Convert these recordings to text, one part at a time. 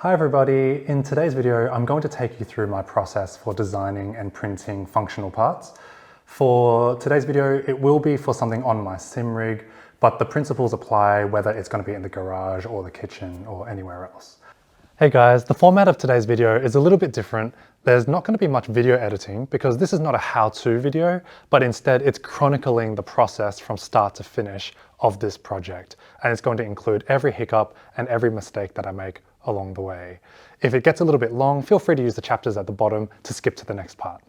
Hi everybody, in today's video I'm going to take you through my process for designing and printing functional parts. For today's video it will be for something on my sim rig, but the principles apply whether it's going to be in the garage or the kitchen or anywhere else. Hey guys, the format of today's video is a little bit different. There's not going to be much video editing because this is not a how-to video, but instead it's chronicling the process from start to finish of this project. And it's going to include every hiccup and every mistake that I make along the way. If it gets a little bit long, feel free to use the chapters at the bottom to skip to the next part.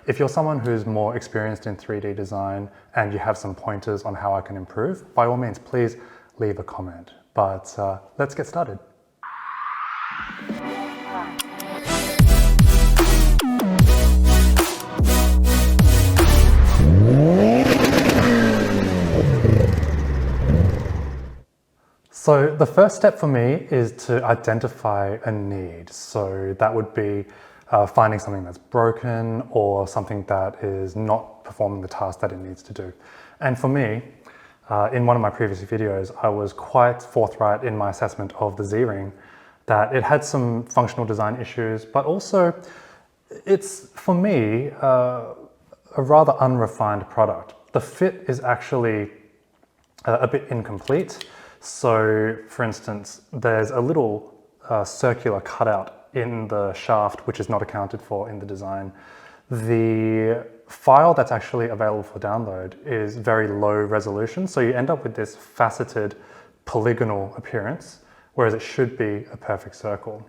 If you're someone who's more experienced in 3D design and you have some pointers on how I can improve, by all means, please leave a comment. But let's get started. So the first step for me is to identify a need. So that would be finding something that's broken or something that is not performing the task that it needs to do. And for me, in one of my previous videos, I was quite forthright in my assessment of the Z-Ring that it had some functional design issues, but also it's, for me, a rather unrefined product. The fit is actually a bit incomplete. So, for instance, there's a little circular cutout in the shaft which is not accounted for in the design. The file that's actually available for download is very low resolution, so you end up with this faceted polygonal appearance, whereas it should be a perfect circle.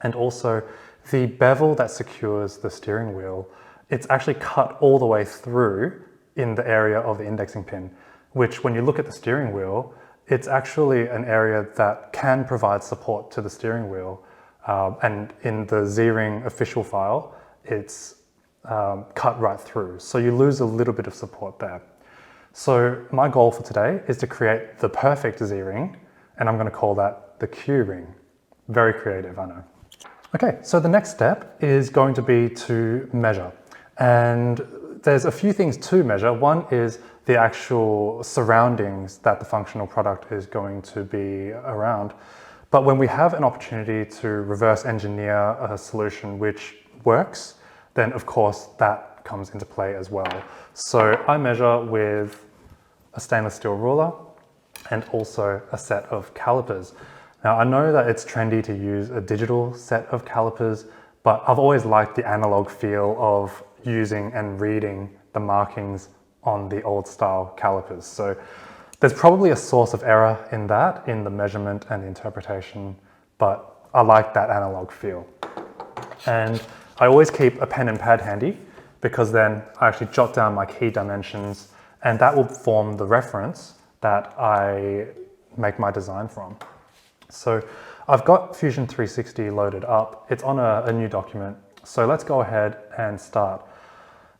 And also, the bevel that secures the steering wheel, it's actually cut all the way through in the area of the indexing pin, which when you look at the steering wheel, it's actually an area that can provide support to the steering wheel. And in the Z-Ring official file, it's cut right through. So you lose a little bit of support there. So my goal for today is to create the perfect Z-Ring, and I'm going to call that the Q-Ring. Very creative, I know. Okay, so the next step is going to be to measure. And there's a few things to measure. One is the actual surroundings that the functional product is going to be around. But when we have an opportunity to reverse engineer a solution which works, then of course that comes into play as well. So I measure with a stainless steel ruler and also a set of calipers. Now I know that it's trendy to use a digital set of calipers, but I've always liked the analog feel of using and reading the markings on the old style calipers. So there's probably a source of error in that, in the measurement and the interpretation, but I like that analog feel. And I always keep a pen and pad handy because then I actually jot down my key dimensions and that will form the reference that I make my design from. So I've got Fusion 360 loaded up. It's on a new document. So let's go ahead and start.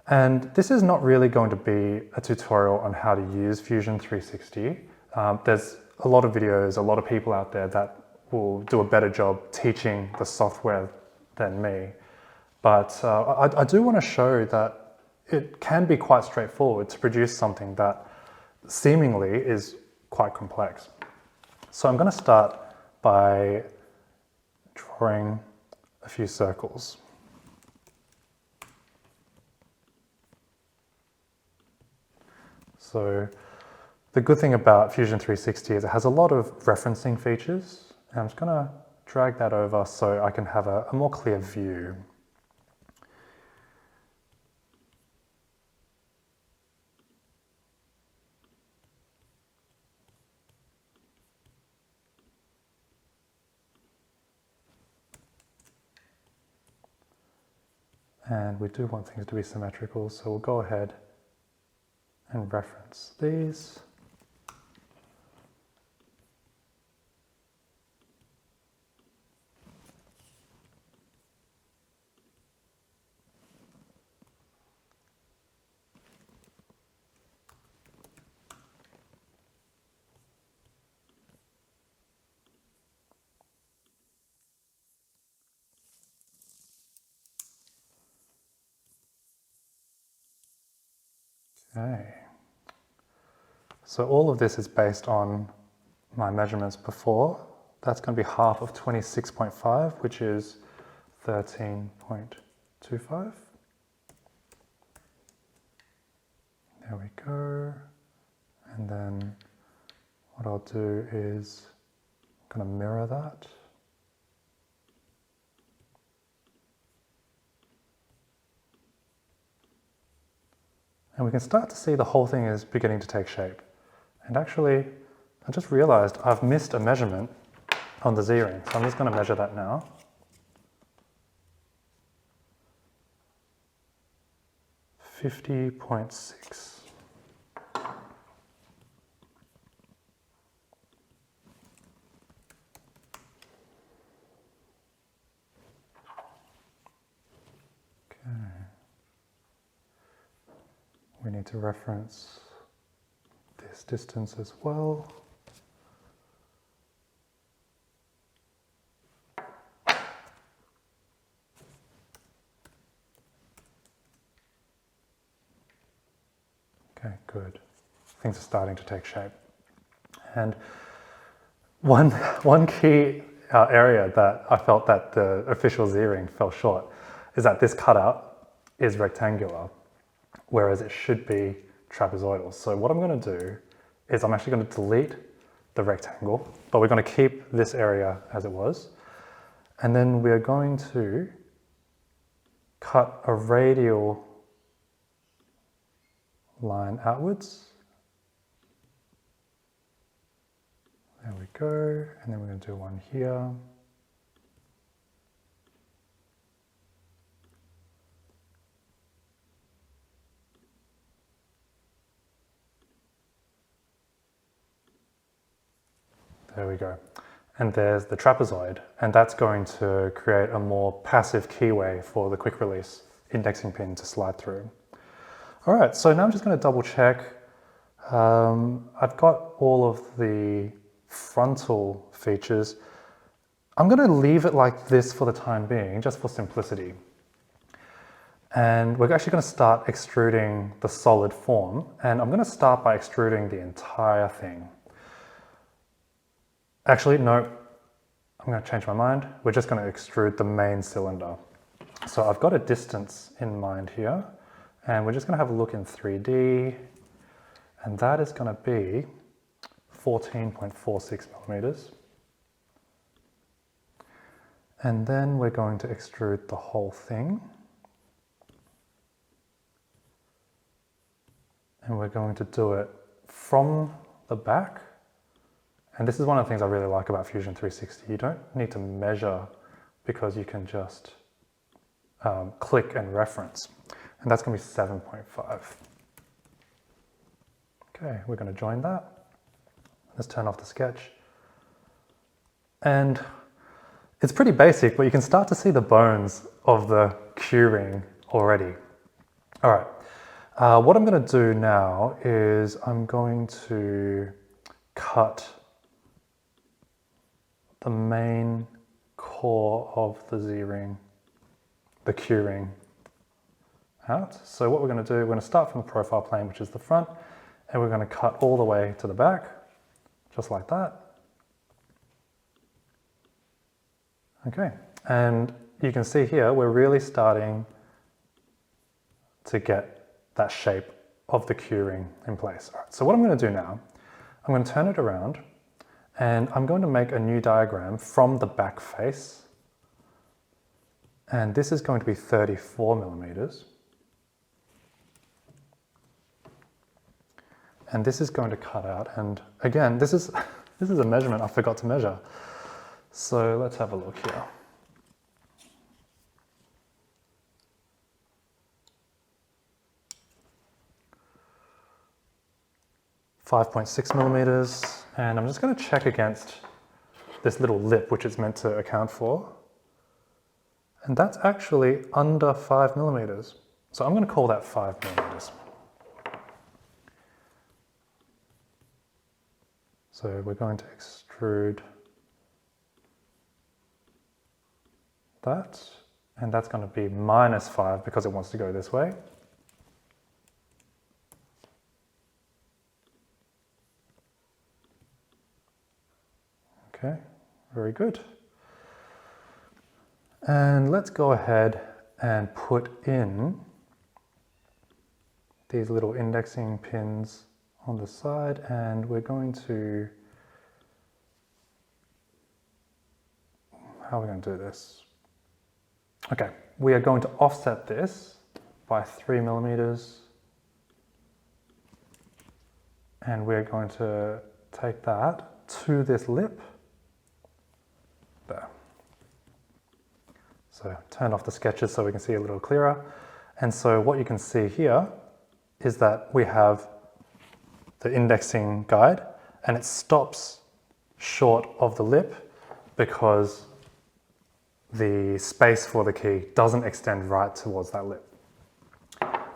And this is not really going to be a tutorial on how to use Fusion 360. There's a lot of videos, a lot of people out there that will do a better job teaching the software than me. But I do want to show that it can be quite straightforward to produce something that seemingly is quite complex. So I'm going to start by drawing a few circles. So the good thing about Fusion 360 is it has a lot of referencing features. And I'm just going to drag that over so I can have a more clear view. And we do want things to be symmetrical, so we'll go ahead and reference these. Okay. So all of this is based on my measurements before that's going to be half of 26.5, which is 13.25. There we go. And then what I'll do is I'm going to mirror that. And we can start to see the whole thing is beginning to take shape. And actually, I just realized I've missed a measurement on the Z-ring. So I'm just going to measure that now. .6. We need to reference this distance as well. Okay, good. Things are starting to take shape. And one key area that I felt that the official Z-ring fell short is that this cutout is rectangular, whereas it should be trapezoidal. So what I'm going to do is I'm actually going to delete the rectangle, but we're going to keep this area as it was. And then we're going to cut a radial line outwards. There we go. And then we're going to do one here. There we go. And there's the trapezoid, and that's going to create a more passive keyway for the quick release indexing pin to slide through. All right, so now I'm just going to double check. I've got all of the frontal features. I'm going to leave it like this for the time being, just for simplicity. And we're actually going to start extruding the solid form, and I'm going to start by extruding the entire thing. Actually, no, I'm going to change my mind. We're just going to extrude the main cylinder. So I've got a distance in mind here, and we're just going to have a look in 3D, and that is going to be 14.46 millimeters. And then we're going to extrude the whole thing. And we're going to do it from the back. And this is one of the things I really like about Fusion 360. You don't need to measure because you can just click and reference. And that's going to be 7.5. Okay, we're going to join that. Let's turn off the sketch. And it's pretty basic, but you can start to see the bones of the Q-ring already. All right, what I'm going to do now is I'm going to cut the main core of the Z-ring, the Q-ring out. So what we're going to do, we're going to start from the profile plane, which is the front, and we're going to cut all the way to the back, just like that. Okay, and you can see here, we're really starting to get that shape of the Q-ring in place. All right, so what I'm going to do now, I'm going to turn it around, and I'm going to make a new diagram from the back face. And this is going to be 34 millimeters. And this is going to cut out. And again, this is a measurement I forgot to measure. So let's have a look here. .6 millimeters. And I'm just going to check against this little lip, which it's meant to account for. And that's actually under 5 millimeters. So I'm going to call that 5 millimeters. So we're going to extrude that, and that's going to be -5 because it wants to go this way. Okay, Very good. And let's go ahead and put in these little indexing pins on the side, and we're going to, how are we going to do this? Okay, we are going to offset this by 3 millimeters, and we're going to take that to this lip, there. So turn off the sketches so we can see a little clearer. And so what you can see here is that we have the indexing guide, and it stops short of the lip because the space for the key doesn't extend right towards that lip.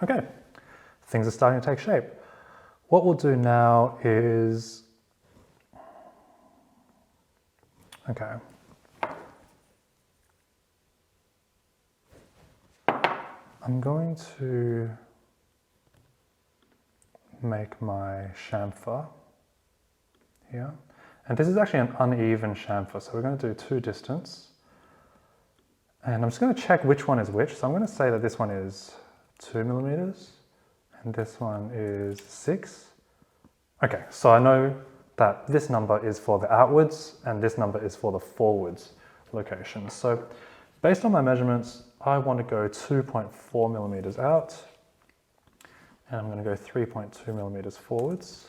Okay, things are starting to take shape. What we'll do now is, okay, I'm going to make my chamfer here. And this is actually an uneven chamfer, so we're going to do 2 distance. And I'm just going to check which one is which. So I'm going to say that this one is 2 millimeters and this one is 6. Okay, so I know that this number is for the outwards and this number is for the forwards location. So based on my measurements, I want to go 2.4 millimeters out, and I'm going to go 3.2 millimeters forwards,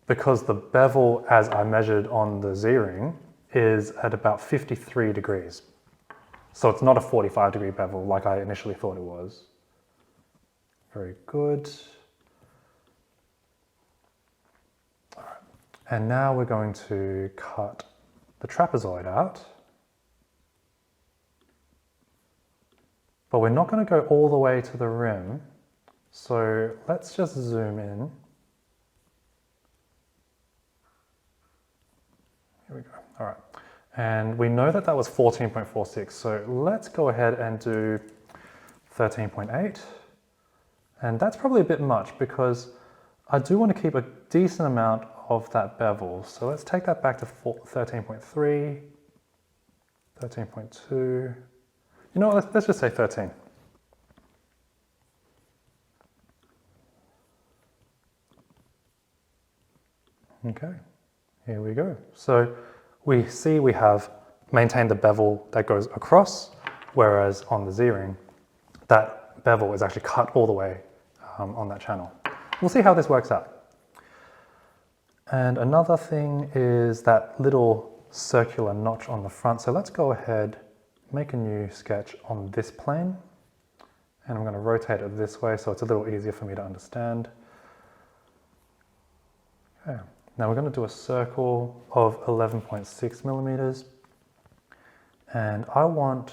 because the bevel, as I measured on the Z-ring, is at about 53 degrees. So it's not a 45-degree bevel like I initially thought it was. Very good. All right. And now we're going to cut the trapezoid out. But we're not going to go all the way to the rim. So let's just zoom in. Here we go. All right. And we know that that was 14.46. So let's go ahead and do 13.8. And that's probably a bit much because I do want to keep a decent amount of that bevel. So let's take that back to 13.3, 13.2. You know what, let's just say 13. Okay, here we go. So we see we have maintained the bevel that goes across, whereas on the Z-ring, that bevel is actually cut all the way on that channel. We'll see how this works out. And another thing is that little circular notch on the front. So let's go ahead, make a new sketch on this plane, and I'm going to rotate it this way so it's a little easier for me to understand. Okay. Now we're going to do a circle of 11.6 millimeters, and I want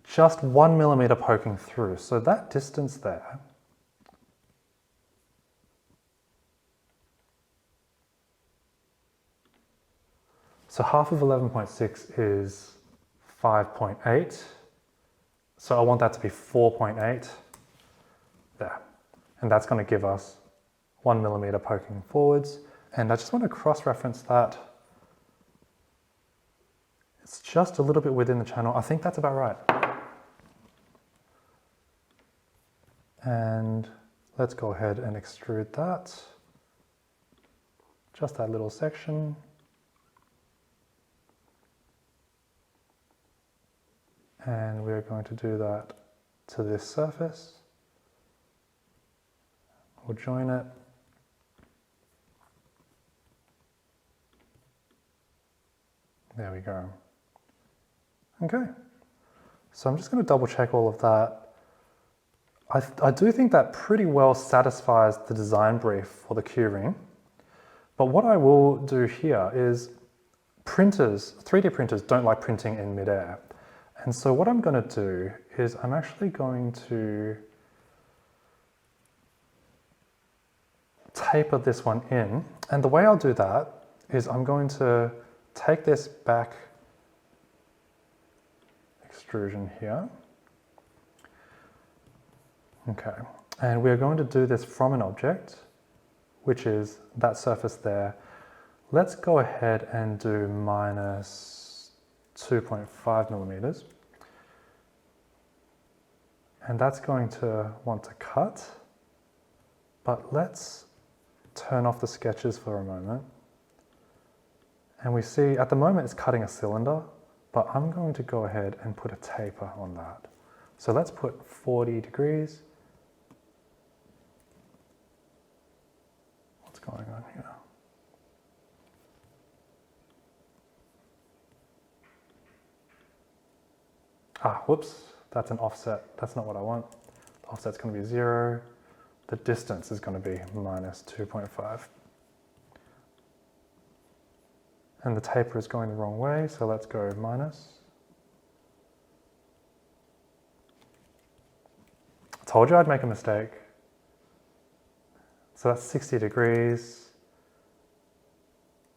just 1 millimeter poking through. So that distance there, so half of 11.6 is 5.8. So I want that to be 4.8 there. And that's going to give us 1 millimeter poking forwards. And I just want to cross-reference that. It's just a little bit within the channel. I think that's about right. And let's go ahead and extrude that. Just that little section. And we're going to do that to this surface. We'll join it. There we go. Okay. So I'm just going to double check all of that. I do think that pretty well satisfies the design brief for the Q-ring. But what I will do here is printers, 3D printers don't like printing in midair. And so what I'm going to do is I'm actually going to taper this one in. And the way I'll do that is I'm going to take this back extrusion here. Okay, and we're going to do this from an object, which is that surface there. Let's go ahead and do minus 2.5 millimeters. And that's going to want to cut, but let's turn off the sketches for a moment. And we see at the moment it's cutting a cylinder, but I'm going to go ahead and put a taper on that. So let's put 40 degrees. What's going on here? Whoops, that's an offset. That's not what I want. The offset's going to be 0. The distance is going to be minus 2.5. And the taper is going the wrong way, so let's go minus. I told you I'd make a mistake. So that's 60 degrees,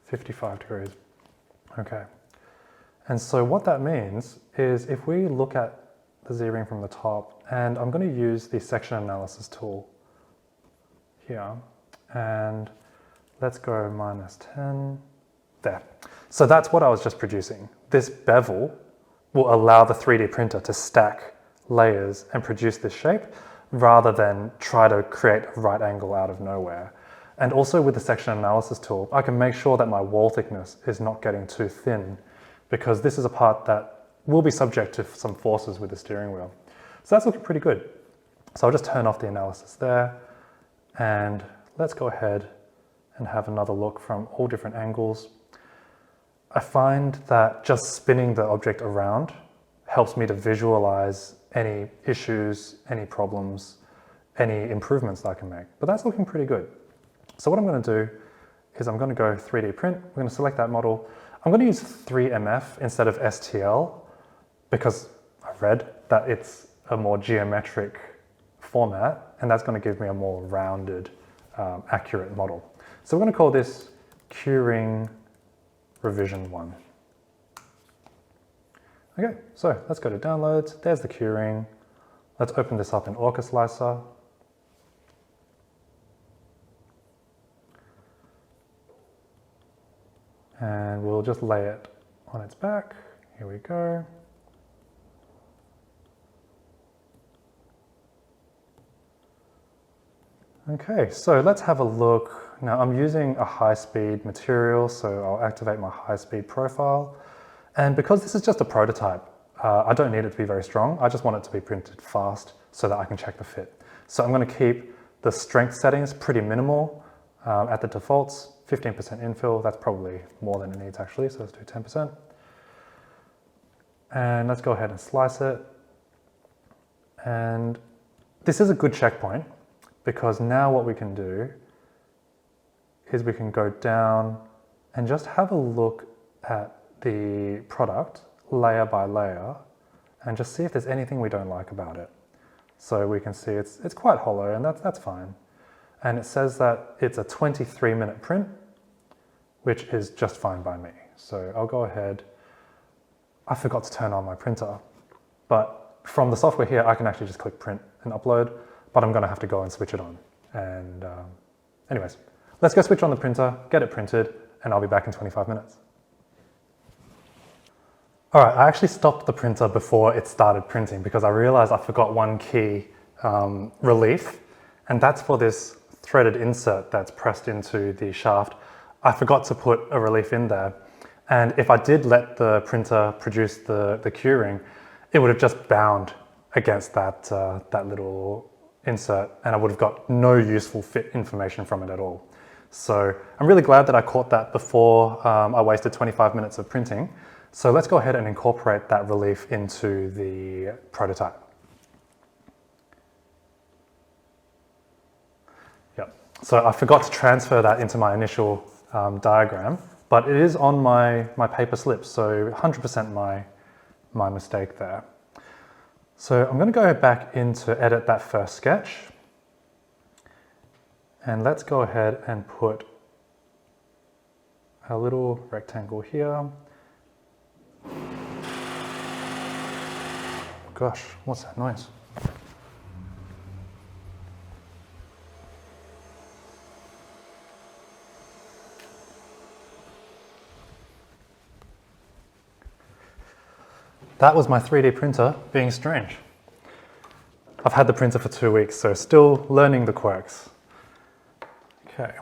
55 degrees. Okay. And so what that means is if we look at the Z-ring from the top, and I'm going to use the section analysis tool here, and let's go minus 10. There. So that's what I was just producing. This bevel will allow the 3D printer to stack layers and produce this shape rather than try to create a right angle out of nowhere. And also with the section analysis tool, I can make sure that my wall thickness is not getting too thin, because this is a part that will be subject to some forces with the steering wheel. So that's looking pretty good. So I'll just turn off the analysis there, and let's go ahead and have another look from all different angles. I find that just spinning the object around helps me to visualize any issues, any problems, any improvements that I can make. But that's looking pretty good. So what I'm going to do is I'm going to go 3D print. We're going to select that model. I'm going to use 3MF instead of STL because I read that it's a more geometric format, and that's going to give me a more rounded, accurate model. So we're going to call this Q-ring revision 1. Okay, so let's go to downloads. There's the Q-ring. Let's open this up in Orca Slicer. And we'll just lay it on its back. Here we go. Okay, so let's have a look. Now I'm using a high-speed material, so I'll activate my high-speed profile. And because this is just a prototype, I don't need it to be very strong. I just want it to be printed fast so that I can check the fit. So I'm going to keep the strength settings pretty minimal at the defaults. 15% infill, that's probably more than it needs actually, so let's do 10%. And let's go ahead and slice it. And this is a good checkpoint, because now what we can do is we can go down and just have a look at the product layer by layer and just see if there's anything we don't like about it. So we can see it's quite hollow, and that's fine. And it says that it's a 23-minute print, which is just fine by me. So I'll go ahead. I forgot to turn on my printer, but from the software here, I can actually just click print and upload, but I'm going to have to go and switch it on. And anyways, let's go switch on the printer, get it printed, and I'll be back in 25 minutes. All right, I actually stopped the printer before it started printing because I realized I forgot one key relief, and that's for this threaded insert that's pressed into the shaft. I forgot to put a relief in there, and if I did let the printer produce the Q-ring, it would have just bound against that, that little insert, and I would have got no useful fit information from it at all. So I'm really glad that I caught that before I wasted 25 minutes of printing. So let's go ahead and incorporate that relief into the prototype. Yep. So I forgot to transfer that into my initial diagram, but it is on my paper slip, so 100% my mistake there. So I'm going to go back in to edit that first sketch, and let's go ahead and put a little rectangle here. Gosh, what's that noise? that was my 3D printer being strange. I've had the printer for 2 weeks, so still learning the quirks. Okay,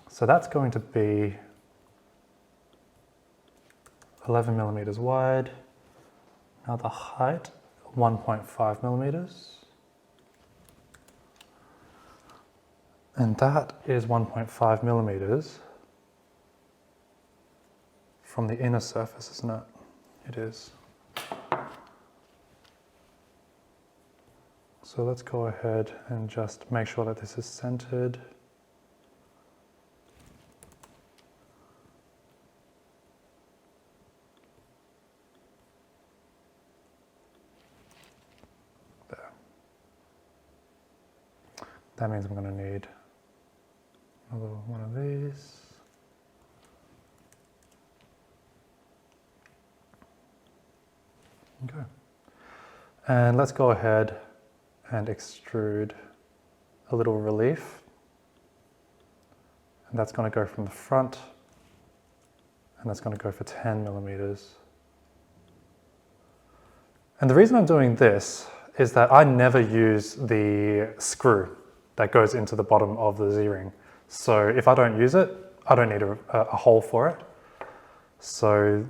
so that's going to be 11 millimeters wide. Now the height, 1.5 millimeters. And that is 1.5 millimeters from the inner surface, isn't it? It is. So let's go ahead and just make sure that this is centered. There. That means I'm going to need another one of these. Okay. And let's go ahead and extrude a little relief. And that's going to go from the front, and that's going to go for 10 millimeters. And the reason I'm doing this is that I never use the screw that goes into the bottom of the Z-ring. So if I don't use it, I don't need a hole for it. So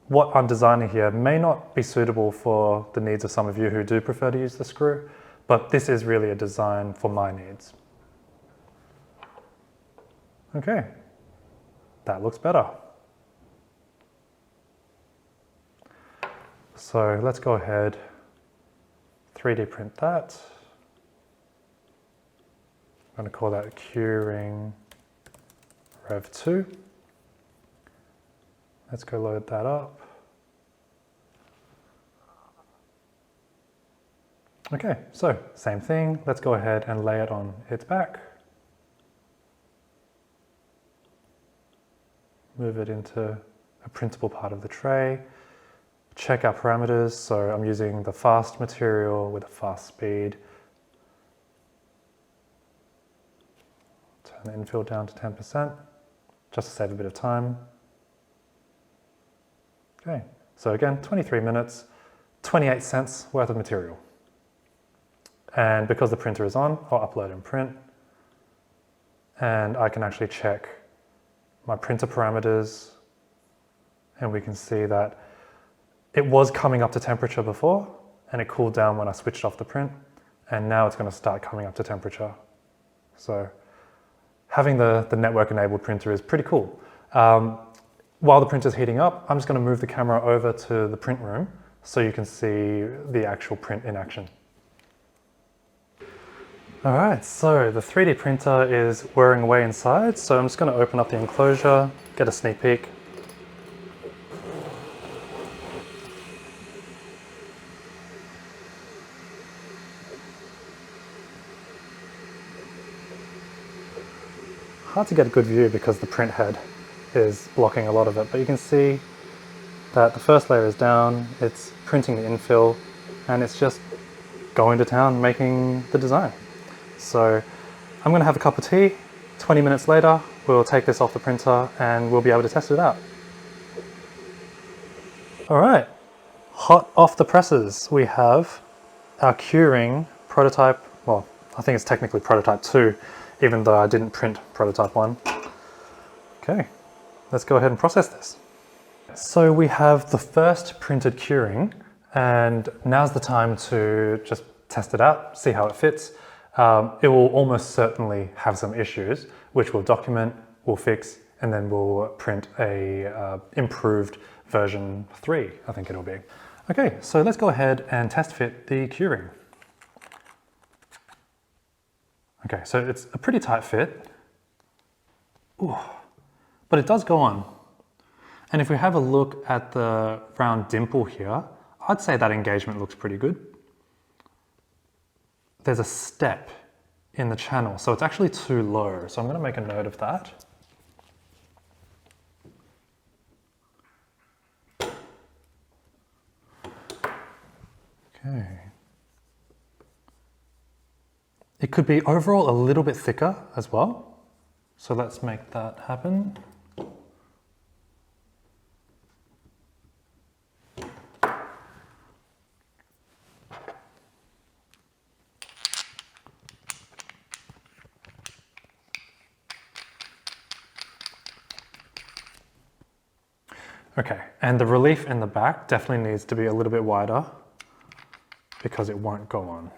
what I'm designing here may not be suitable for the needs of some of you who do prefer to use the screw, but this is really a design for my needs. Okay, that looks better. So let's go ahead, 3D print that. I'm going to call that Q-ring Rev 2. Let's go load that up. Okay, so same thing. Let's go ahead and lay it on its back. Move it into a printable part of the tray. Check our parameters. So I'm using the fast material with a fast speed. Turn the infill down to 10%, just to save a bit of time. Okay, so again, 23 minutes, 28 cents worth of material. And because the printer is on, I'll upload and print. And I can actually check my printer parameters. And we can see that it was coming up to temperature before, and it cooled down when I switched off the print. And now it's going to start coming up to temperature. So having the network-enabled printer is pretty cool. While the printer's heating up, I'm just going to move the camera over to the print room so you can see the actual print in action. All right, so the 3D printer is whirring away inside, so I'm just going to open up the enclosure, get a sneak peek. Hard to get a good view because the print head is blocking a lot of it, but you can see that the first layer is down, it's printing the infill, and it's just going to town making the design. So I'm going to have a cup of tea. 20 minutes later, we'll take this off the printer and we'll be able to test it out. All right, hot off the presses, we have our Q-ring prototype. Well, I think it's technically prototype 2, even though I didn't print prototype 1. Okay, let's go ahead and process this. So we have the first printed Q-ring, and now's the time to just test it out, see how it fits. It will almost certainly have some issues, which we'll document, we'll fix, and then we'll print a improved version 3, I think it'll be. Okay, so let's go ahead and test fit the Q-ring. Okay, so it's a pretty tight fit. Ooh, but it does go on. And if we have a look at the round dimple here, I'd say that engagement looks pretty good. There's a step in the channel, so it's actually too low. So I'm going to make a note of that. Okay. It could be overall a little bit thicker as well. So let's make that happen. Okay, and the relief in the back definitely needs to be a little bit wider because it won't go on.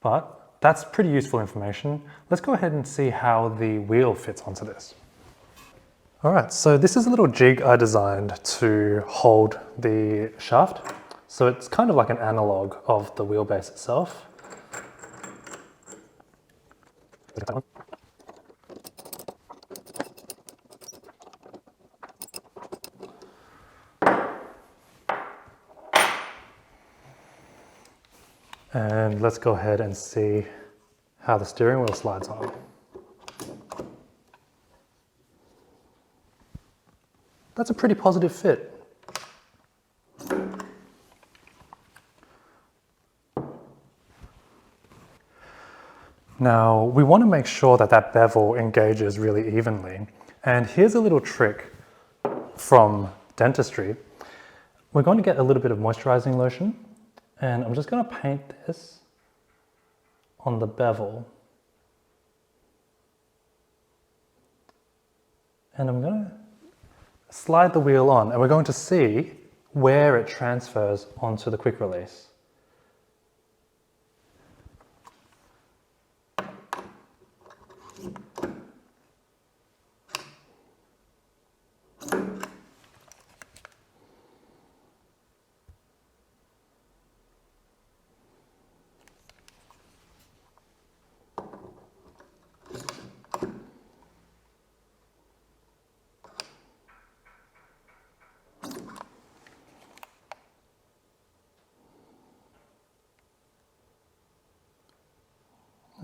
But that's pretty useful information. Let's go ahead and see how the wheel fits onto this. All right, so this is a little jig I designed to hold the shaft. So it's kind of like an analog of the wheelbase itself. And let's go ahead and see how the steering wheel slides on. That's a pretty positive fit. Now, we want to make sure that that bevel engages really evenly. And here's a little trick from dentistry. We're going to get a little bit of moisturizing lotion, and I'm just going to paint this on the bevel. And I'm going to slide the wheel on, and we're going to see where it transfers onto the quick release.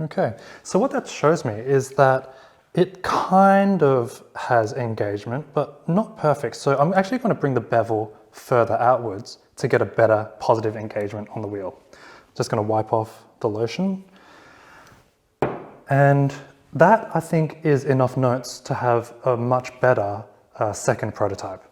Okay, so what that shows me is that it kind of has engagement, but not perfect. So I'm actually going to bring the bevel further outwards to get a better positive engagement on the wheel. Just going to wipe off the lotion. And that, I think, is enough notes to have a much better second prototype.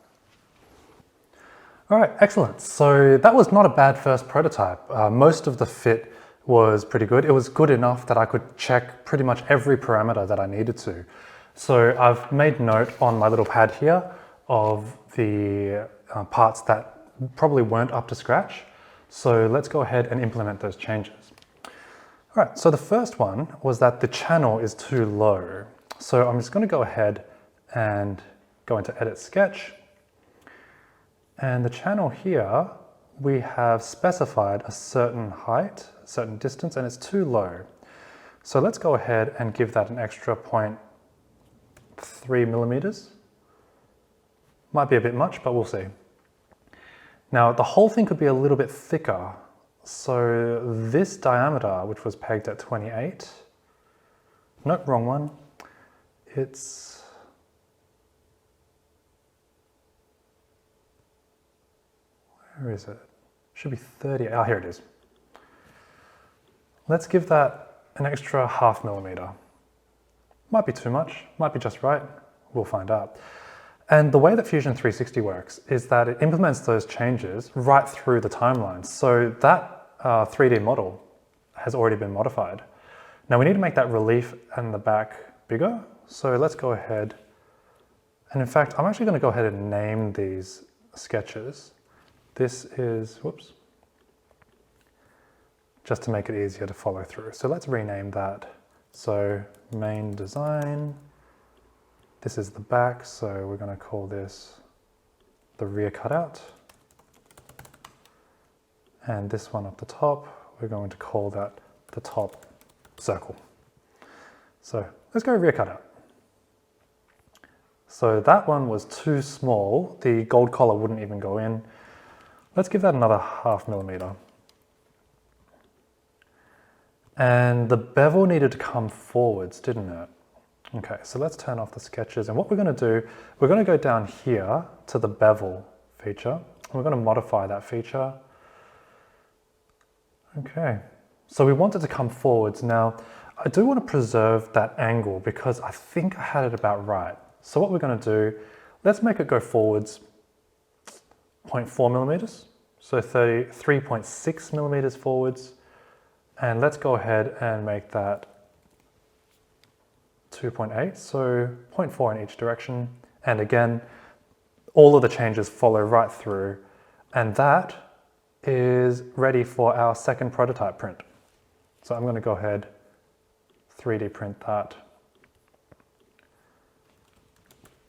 All right, excellent. So that was not a bad first prototype. Most of the fit was pretty good. It was good enough that I could check pretty much every parameter that I needed to. So I've made note on my little pad here of the parts that probably weren't up to scratch. So let's go ahead and implement those changes. All right, so the first one was that the channel is too low. So I'm just going to go ahead and go into Edit Sketch. And the channel here, we have specified a certain height, a certain distance, and it's too low. So let's go ahead and give that an extra 0.3 millimeters. Might be a bit much, but we'll see. Now, the whole thing could be a little bit thicker. So this diameter, which was pegged at 28, nope, wrong one. It's, where is it? Should be 30, oh, here it is. Let's give that an extra 0.5 millimeter. Might be too much, might be just right, we'll find out. And the way that Fusion 360 works is that it implements those changes right through the timeline. So that 3D model has already been modified. Now we need to make that relief and the back bigger. So let's go ahead. And in fact, I'm actually going to go ahead and name these sketches. This is, whoops, just to make it easier to follow through. So let's rename that. So main design. This is the back, so we're going to call this the rear cutout. And this one up the top, we're going to call that the top circle. So let's go rear cutout. So that one was too small. The gold collar wouldn't even go in. Let's give that another 0.5 millimeter. And the bevel needed to come forwards, didn't it? Okay, so let's turn off the sketches, and what we're going to do, we're going to go down here to the bevel feature, and we're going to modify that feature. Okay, so we want it to come forwards. Now, I do want to preserve that angle because I think I had it about right. So what we're going to do, let's make it go forwards 0.4 millimeters, so 3.6 millimeters forwards, and let's go ahead and make that 2.8, so 0.4 in each direction. And again, all of the changes follow right through, and that is ready for our second prototype print. So I'm going to go ahead, 3D print that.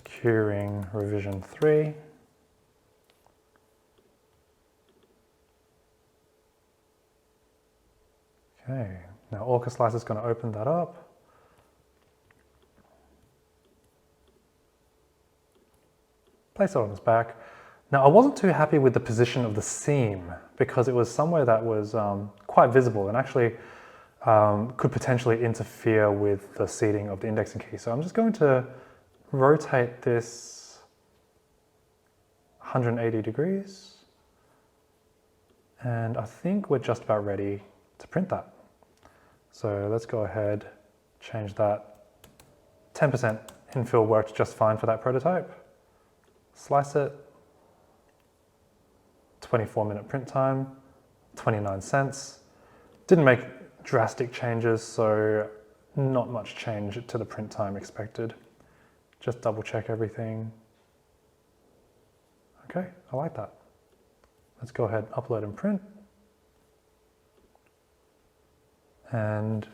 Curing revision 3. Okay, now Orca Slicer is going to open that up. Place it on its back. Now I wasn't too happy with the position of the seam because it was somewhere that was quite visible and actually could potentially interfere with the seating of the indexing key. So I'm just going to rotate this 180 degrees, and I think we're just about ready to print that. So let's go ahead, change that. 10% infill worked just fine for that prototype. Slice it. 24-minute print time, 29 cents. Didn't make drastic changes, so not much change to the print time expected. Just double check everything. Okay, I like that. Let's go ahead, upload and print. And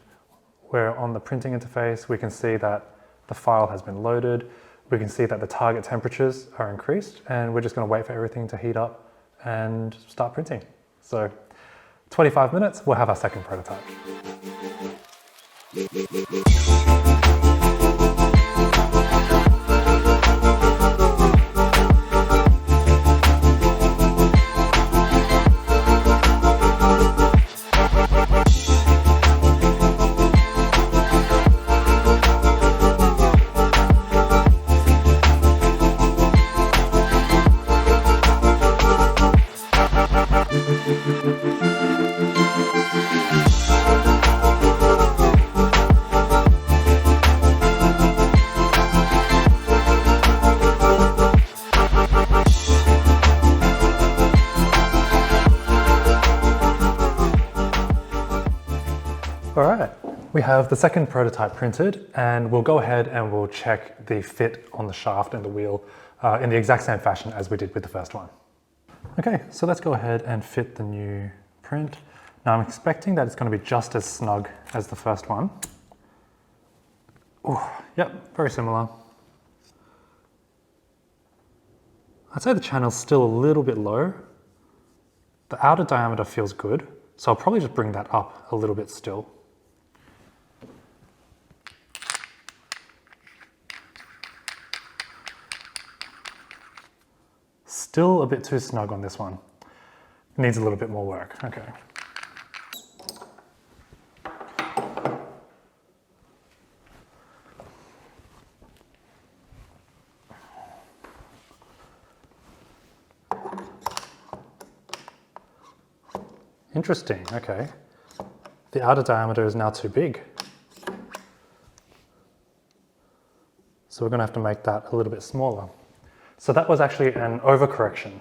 we're on the printing interface. We can see that the file has been loaded. We can see that the target temperatures are increased, and we're just going to wait for everything to heat up and start printing. So 25 minutes, we'll have our second prototype. All right, we have the second prototype printed, and we'll go ahead and we'll check the fit on the shaft and the wheel in the exact same fashion as we did with the first one. Okay, so let's go ahead and fit the new print. Now I'm expecting that it's going to be just as snug as the first one. Ooh, yep, very similar. I'd say the channel's still a little bit low. The outer diameter feels good, so I'll probably just bring that up a little bit still. Still a bit too snug on this one. Needs a little bit more work, okay. Interesting, okay. The outer diameter is now too big. So we're going to have to make that a little bit smaller. So that was actually an overcorrection.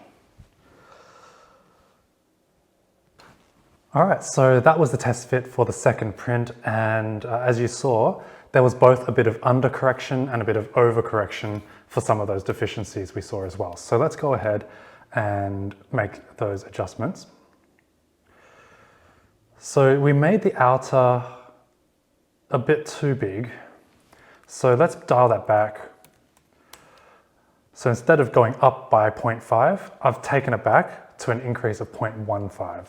All right, so that was the test fit for the second print, and as you saw, there was both a bit of undercorrection and a bit of overcorrection for some of those deficiencies we saw as well. So let's go ahead and make those adjustments. So we made the outer a bit too big, so let's dial that back. So instead of going up by 0.5, I've taken it back to an increase of 0.15.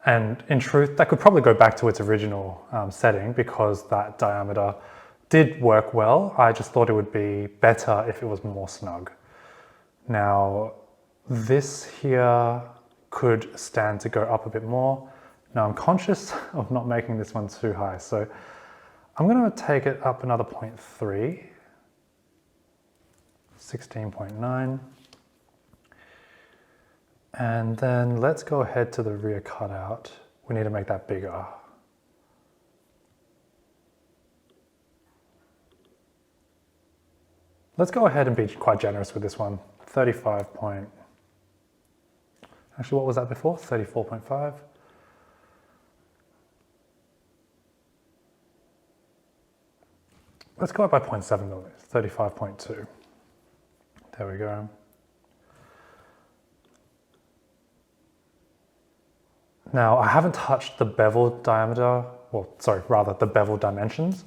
And in truth, that could probably go back to its original setting because that diameter did work well. I just thought it would be better if it was more snug. Now, this here could stand to go up a bit more. Now I'm conscious of not making this one too high, so I'm going to take it up another 0.3. 16.9, and then let's go ahead to the rear cutout. We need to make that bigger. Let's go ahead and be quite generous with this one. 35 point, actually what was that before? 34.5. Let's go up by 0.7 millimeters, 35.2. There we go. Now, I haven't touched the bevel diameter, well, sorry, rather the bevel dimensions,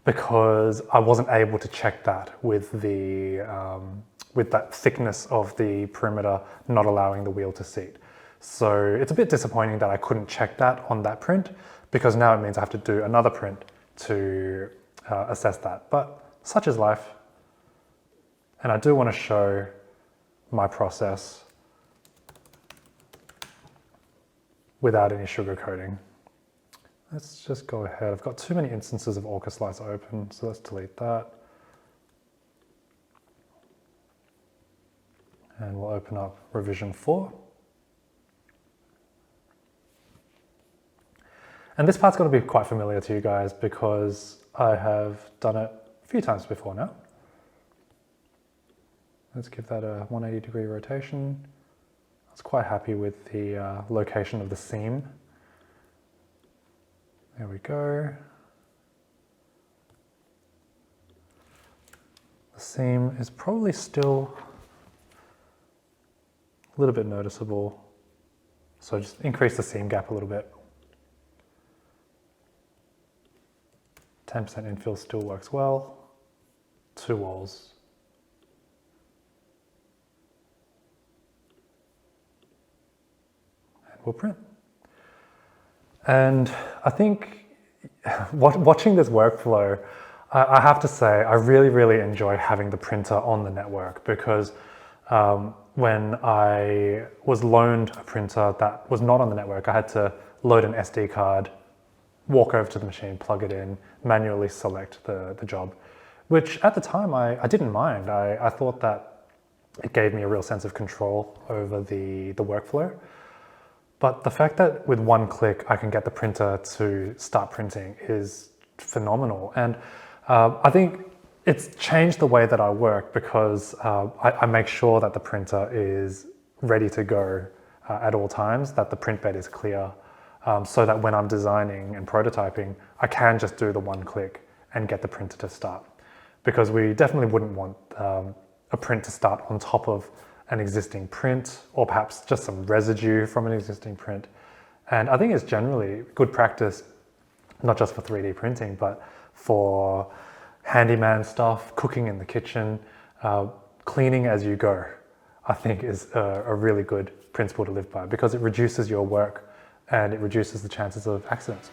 because I wasn't able to check that with that thickness of the perimeter not allowing the wheel to seat. So it's a bit disappointing that I couldn't check that on that print, because now it means I have to do another print to assess that. But such is life. And I do want to show my process without any sugarcoating. Let's just go ahead. I've got too many instances of Orca Slice open, so let's delete that. And we'll open up revision 4. And this part's going to be quite familiar to you guys because I have done it a few times before now. Let's give that a 180-degree rotation. I was quite happy with the location of the seam. There we go. The seam is probably still a little bit noticeable, so just increase the seam gap a little bit. 10% infill still works well. 2 walls. And we'll print. And I think watching this workflow, I have to say, I really enjoy having the printer on the network, because when I was loaned a printer that was not on the network, I had to load an SD card, walk over to the machine, plug it in, manually select the job, which at the time I didn't mind. I thought that it gave me a real sense of control over the workflow. But the fact that with one click I can get the printer to start printing is phenomenal. And I think it's changed the way that I work, because I make sure that the printer is ready to go at all times, that the print bed is clear, so that when I'm designing and prototyping, I can just do the one click and get the printer to start. Because we definitely wouldn't want a print to start on top of an existing print, or perhaps just some residue from an existing print. And I think it's generally good practice, not just for 3D printing, but for handyman stuff, cooking in the kitchen, cleaning as you go, I think is a really good principle to live by, because it reduces your work and it reduces the chances of accidents.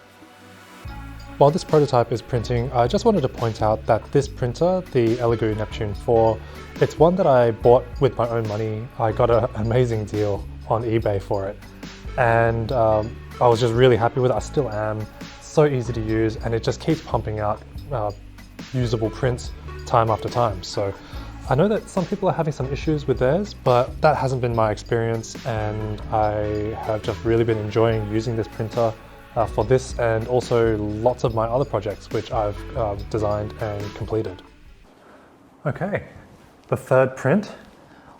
While this prototype is printing, I just wanted to point out that this printer, the Elegoo Neptune 4, it's one that I bought with my own money. I got an amazing deal on eBay for it. And I was just really happy with it. I still am. So easy to use, and it just keeps pumping out usable prints time after time. So I know that some people are having some issues with theirs, but that hasn't been my experience, and I have just really been enjoying using this printer for this and also lots of my other projects which I've designed and completed. Okay, the third print.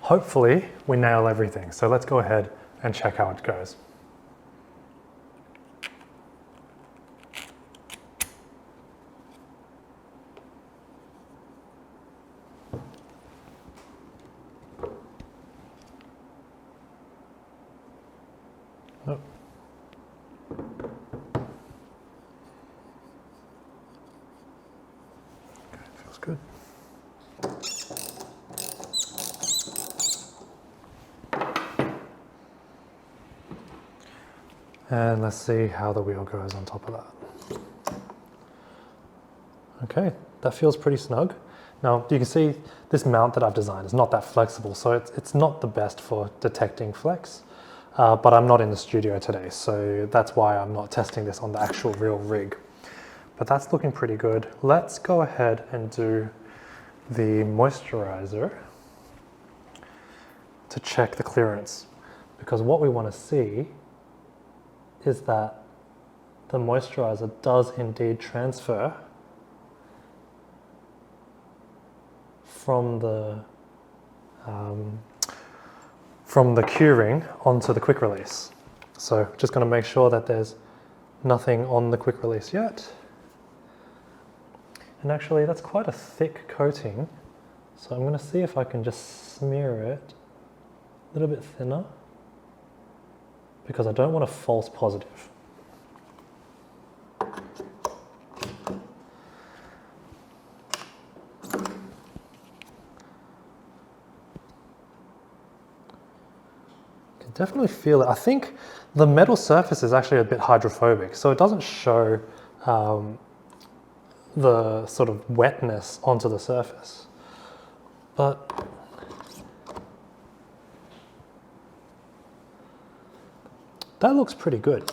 Hopefully we nail everything. So let's go ahead and check how it goes. Oh. Feels good. And let's see how the wheel goes on top of that. Okay, that feels pretty snug. Now you can see this mount that I've designed is not that flexible, so it's not the best for detecting flex, but I'm not in the studio today, so that's why I'm not testing this on the actual real rig. But that's looking pretty good. Let's go ahead and do the moisturizer to check the clearance, because what we want to see is that the moisturizer does indeed transfer from the Q-ring onto the quick release. So just going to make sure that there's nothing on the quick release yet. And actually that's quite a thick coating, So I'm going to see if I can just smear it a little bit thinner, because I don't want a false positive. Definitely feel it. I think the metal surface is actually a bit hydrophobic, so it doesn't show the sort of wetness onto the surface. But that looks pretty good.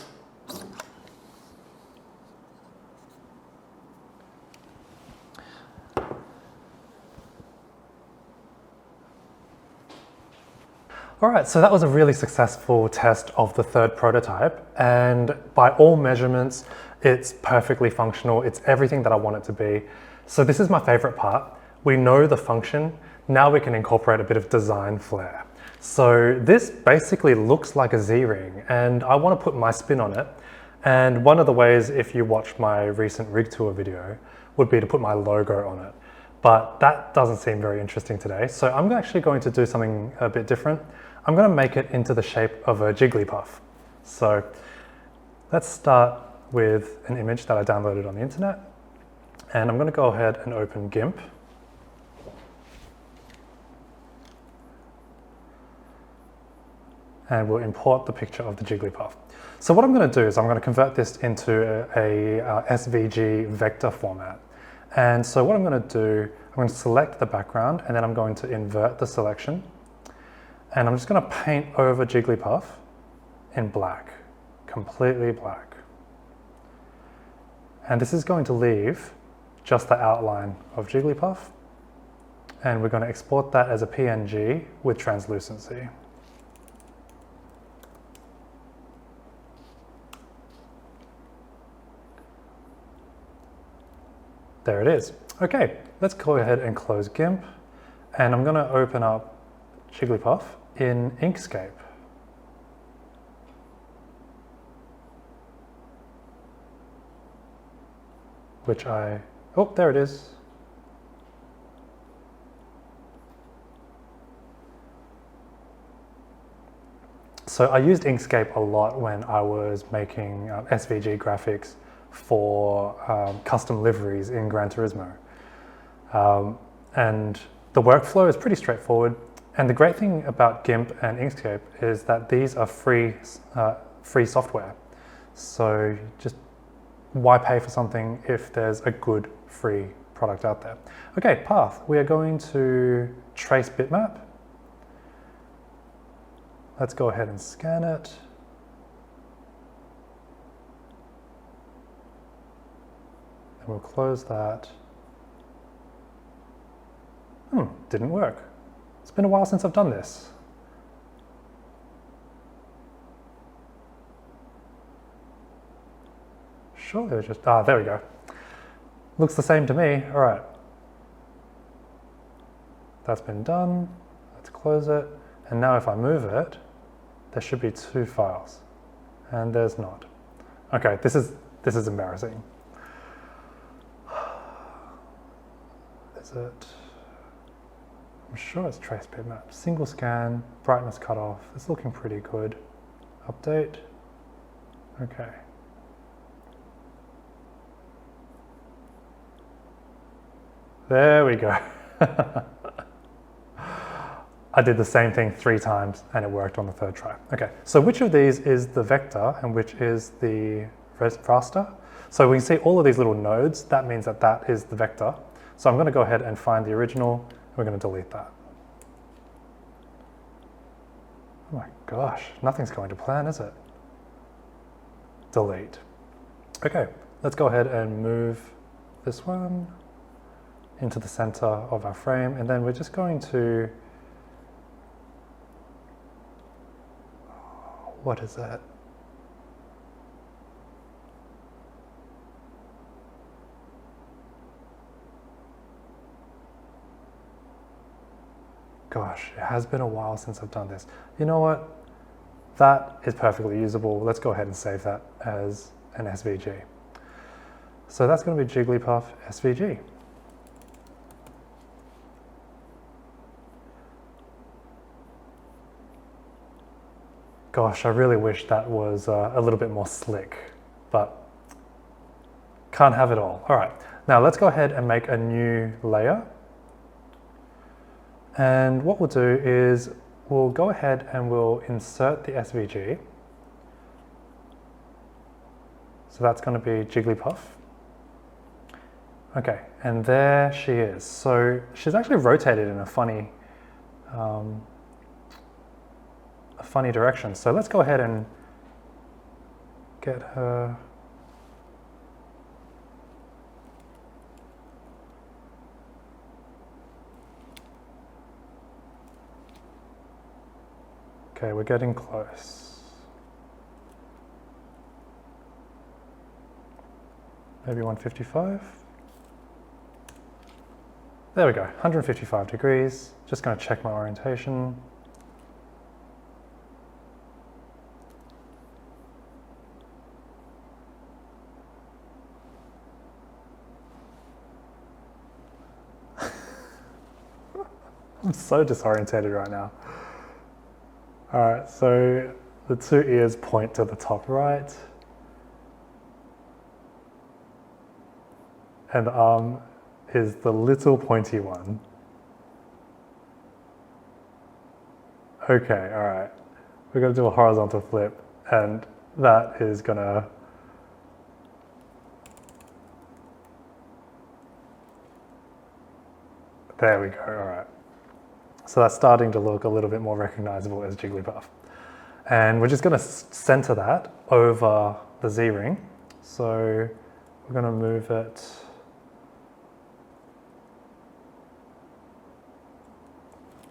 All right, so that was a really successful test of the third prototype, and by all measurements, it's perfectly functional. It's everything that I want it to be. So this is my favorite part. We know the function. Now we can incorporate a bit of design flair. So this basically looks like a Z-ring, and I want to put my spin on it. And one of the ways, if you watch my recent rig tour video, would be to put my logo on it. But that doesn't seem very interesting today. So I'm actually going to do something a bit different. I'm going to make it into the shape of a Jigglypuff. So let's start with an image that I downloaded on the internet. And I'm going to go ahead and open GIMP. And we'll import the picture of the Jigglypuff. So what I'm going to do is I'm going to convert this into a SVG vector format. And so what I'm going to do, I'm going to select the background, and then I'm going to invert the selection. And I'm just going to paint over Jigglypuff in black, completely black. And this is going to leave just the outline of Jigglypuff. And we're going to export that as a PNG with translucency. There it is. Okay, let's go ahead and close GIMP. And I'm going to open up Jigglypuff in Inkscape. Oh, there it is. So I used Inkscape a lot when I was making SVG graphics for custom liveries in Gran Turismo. And the workflow is pretty straightforward. And the great thing about GIMP and Inkscape is that these are free software. So just why pay for something if there's a good free product out there? Okay, path. We are going to trace bitmap. Let's go ahead and scan it. And we'll close that. Didn't work. It's been a while since I've done this. Surely it's just, there we go. Looks the same to me. All right. That's been done. Let's close it. And now if I move it, there should be two files. And there's not. Okay, this is embarrassing. Is it? I'm sure it's trace bitmap. Single scan, brightness cutoff. It's looking pretty good. Update. Okay. There we go. I did the same thing 3 times and it worked on the 3rd try. Okay, so which of these is the vector and which is the raster? So we can see all of these little nodes. That means that that is the vector. So I'm going to go ahead and find the original. We're going to delete that. Oh my gosh, nothing's going to plan, is it? Delete. Okay, let's go ahead and move this one into the center of our frame, and then we're just going to, what is that? Gosh, it has been a while since I've done this. You know what? That is perfectly usable. Let's go ahead and save that as an SVG. So that's going to be Jigglypuff SVG. Gosh, I really wish that was a little bit more slick, but can't have it all. All right, now let's go ahead and make a new layer. And what we'll do is we'll go ahead and we'll insert the SVG. So that's going to be Jigglypuff. Okay, and there she is. So she's actually rotated in a funny direction. So let's go ahead and get her. Okay, we're getting close. Maybe 155. There we go, 155 degrees. Just going to check my orientation. I'm so disorientated right now. All right, so the two ears point to the top right. And the arm is the little pointy one. Okay, all right. We're gonna do a horizontal flip, and that is gonna there we go, all right. So that's starting to look a little bit more recognizable as Jigglypuff. And we're just gonna center that over the Z-ring. So we're gonna move it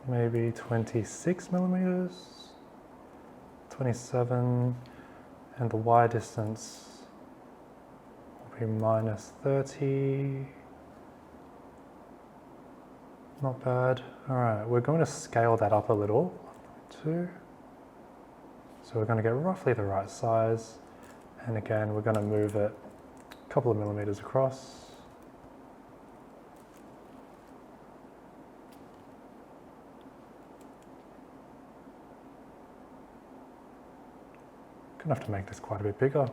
maybe 26 millimeters, 27, and the Y distance will be minus 30. Not bad. All right, we're going to scale that up a little. 2. So we're going to get roughly the right size. And again, we're going to move it a couple of millimeters across. Gonna have to make this quite a bit bigger.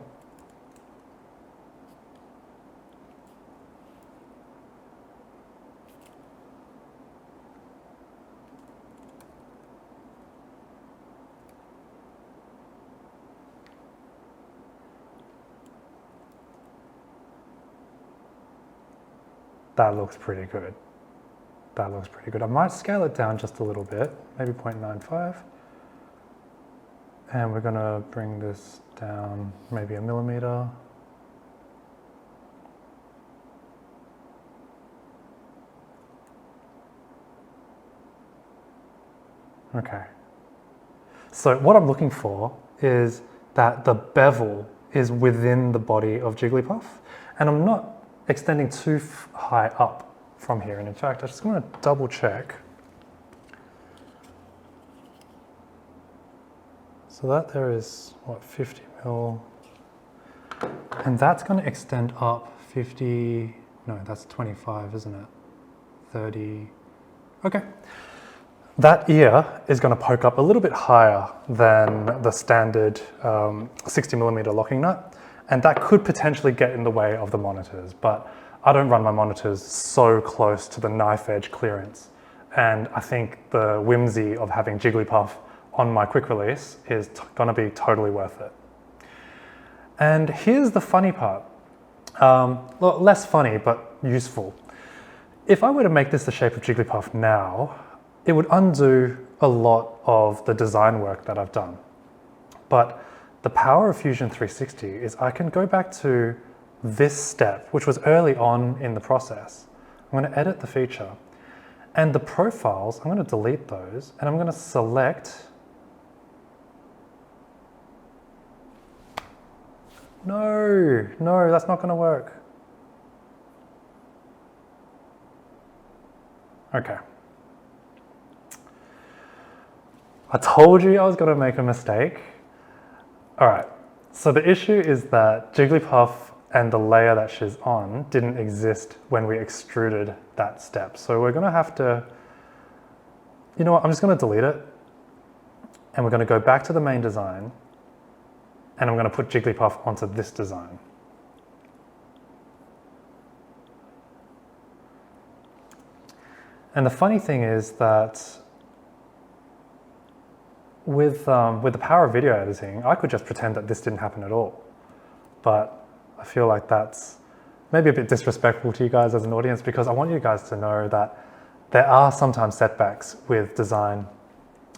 That looks pretty good. That looks pretty good. I might scale it down just a little bit, maybe 0.95. And we're gonna bring this down maybe a millimeter. Okay. So what I'm looking for is that the bevel is within the body of Jigglypuff, and I'm not extending too high up from here. And in fact, I just want to double check. So that there is, what, 50 mil, and that's going to extend up 50, no, that's 25, isn't it? 30, okay. That ear is going to poke up a little bit higher than the standard 60 millimeter locking nut, and that could potentially get in the way of the monitors, but I don't run my monitors so close to the knife edge clearance, and I think the whimsy of having Jigglypuff on my quick release is going to be totally worth it. And here's the funny part, well, less funny but useful. If I were to make this the shape of Jigglypuff now, it would undo a lot of the design work that I've done. But the power of Fusion 360 is I can go back to this step, which was early on in the process. I'm going to edit the feature, and the profiles, I'm going to delete those, and I'm going to select. No, that's not going to work. Okay. I told you I was going to make a mistake. All right, so the issue is that Jigglypuff and the layer that she's on didn't exist when we extruded that step. So we're going to have to, you know what, I'm just going to delete it. and we're going to go back to the main design, and I'm going to put Jigglypuff onto this design. And the funny thing is that with the power of video editing, I could just pretend that this didn't happen at all. But I feel like that's maybe a bit disrespectful to you guys as an audience, because I want you guys to know that there are sometimes setbacks with design,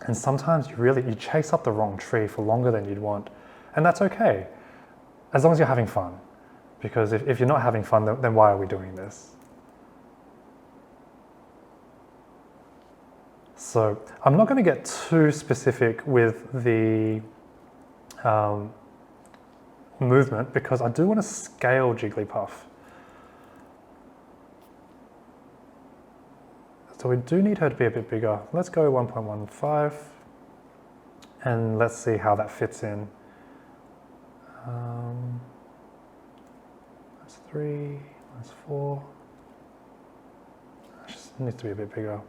and sometimes you chase up the wrong tree for longer than you'd want, and that's okay, as long as you're having fun. Because if you're not having fun, then why are we doing this? So I'm not going to get too specific with the movement, because I do want to scale Jigglypuff. So we do need her to be a bit bigger. Let's go 1.15, and let's see how that fits in. That's 3, that's 4. It just needs to be a bit bigger.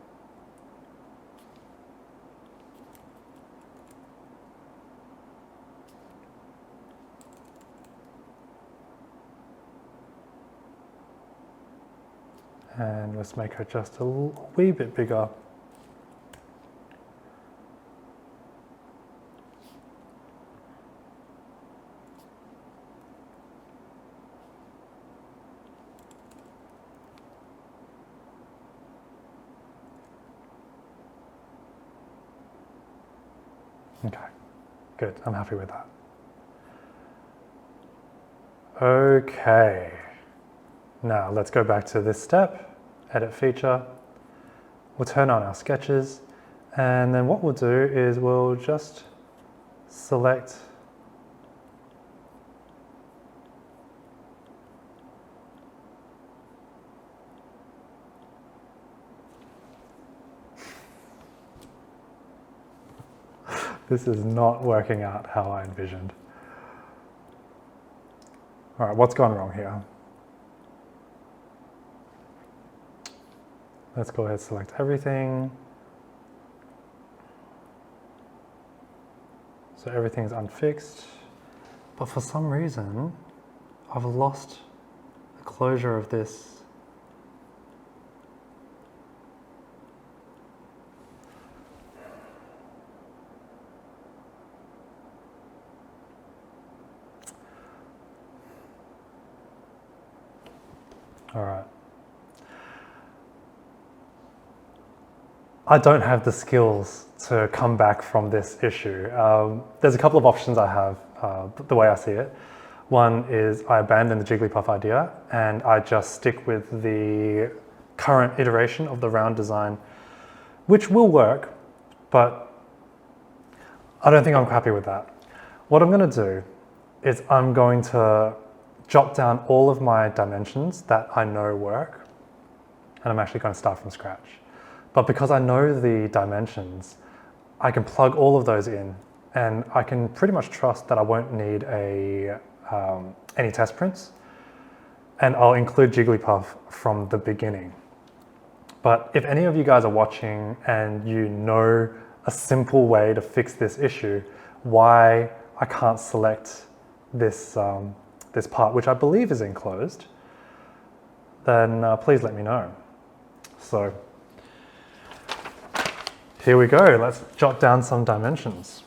And let's make her just a wee bit bigger. Okay, good, I'm happy with that. Okay. Now let's go back to this step, edit feature. We'll turn on our sketches, and then what we'll do is we'll just select this is not working out how I envisioned. All right, what's gone wrong here? Let's go ahead and select everything. So everything's unfixed, but for some reason, I've lost the closure of this. All right. I don't have the skills to come back from this issue. There's a couple of options I have, the way I see it. One is I abandon the Jigglypuff idea and I just stick with the current iteration of the round design, which will work, but I don't think I'm happy with that. What I'm going to do is I'm going to jot down all of my dimensions that I know work, and I'm actually going to start from scratch. But because I know the dimensions, I can plug all of those in, and I can pretty much trust that I won't need any test prints, and I'll include Jigglypuff from the beginning. But if any of you guys are watching and you know a simple way to fix this issue, why I can't select this, this part, which I believe is enclosed, then please let me know. So here we go, let's jot down some dimensions.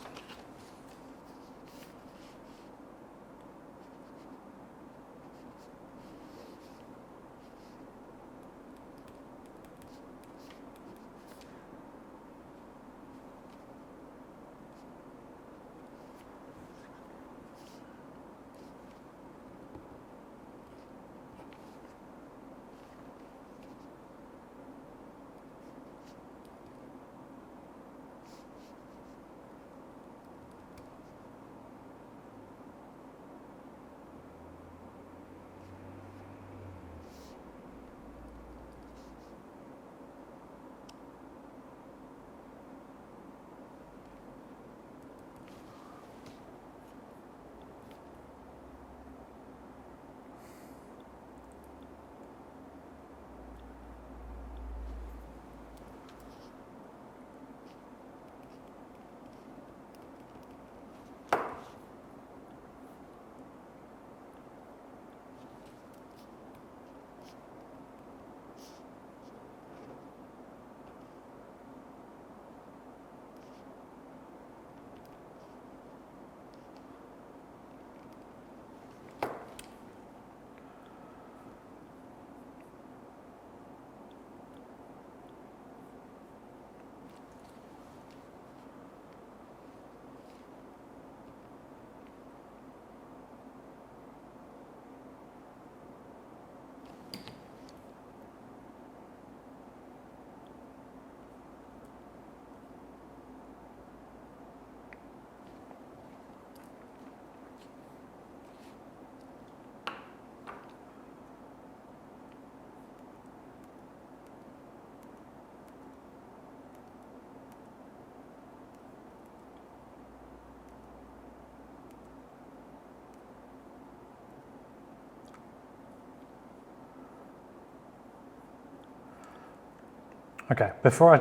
Okay, before I